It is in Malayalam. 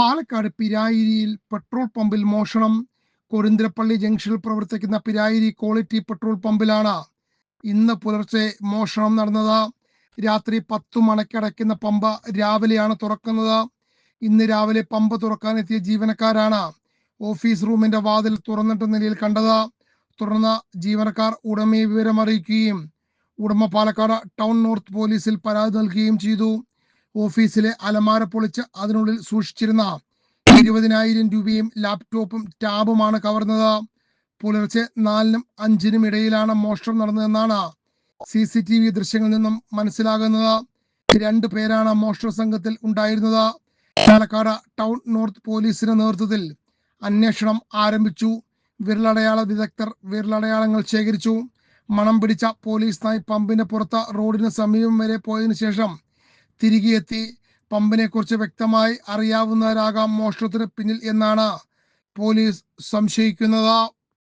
പാലക്കാട് പിരായിരിയിൽ പെട്രോൾ പമ്പിൽ മോഷണം. കൊരിന്തിരപ്പള്ളി ജംഗ്ഷനിൽ പ്രവർത്തിക്കുന്ന പിരായിരി ക്വാളിറ്റി പെട്രോൾ പമ്പിലാണ് ഇന്ന് പുലർച്ചെ മോഷണം നടന്നത്. രാത്രി 10 മണിക്ക് അടയ്ക്കുന്ന പമ്പ് രാവിലെയാണ് തുറക്കുന്നത്. ഇന്ന് രാവിലെ പമ്പ് തുറക്കാനെത്തിയ ജീവനക്കാരാണ് ഓഫീസ് റൂമിന്റെ വാതിൽ തുറന്നിട്ട നിലയിൽ കണ്ടത്. തുടർന്ന് ജീവനക്കാർ ഉടമയെ വിവരം അറിയിക്കുകയും ഉടമ പാലക്കാട് ടൗൺ നോർത്ത് പോലീസിൽ പരാതി നൽകുകയും ചെയ്തു. ഓഫീസിലെ അലമാര പൊളിച്ച് അതിനുള്ളിൽ സൂക്ഷിച്ചിരുന്ന 20,000 രൂപയും ലാപ്ടോപ്പും ടാബുമാണ് കവർന്നത്. പുലർച്ചെ 4-നും 5-നും ഇടയിലാണ് മോഷണം നടന്നതെന്നാണ് CCTV ദൃശ്യങ്ങളിൽ നിന്നും മനസ്സിലാകുന്നത്. 2 പേരാണ് മോഷണ സംഘത്തിൽ ഉണ്ടായിരുന്നത്. പാലക്കാട് ടൗൺ നോർത്ത് പോലീസിന്റെ നേതൃത്വത്തിൽ അന്വേഷണം ആരംഭിച്ചു. വിരലടയാള വിദഗ്ധർ വിരലടയാളങ്ങൾ ശേഖരിച്ചു. മണം പിടിച്ച പോലീസ് നായി പമ്പിന്റെ പുറത്ത് റോഡിന് സമീപം വരെ പോയതിനു ശേഷം തിരികെ എത്തി. പമ്പിനെ കുറിച്ച് വ്യക്തമായി അറിയാവുന്നവരാകാം മോഷണത്തിന് പിന്നിൽ എന്നാണ് പോലീസ് സംശയിക്കുന്നത്.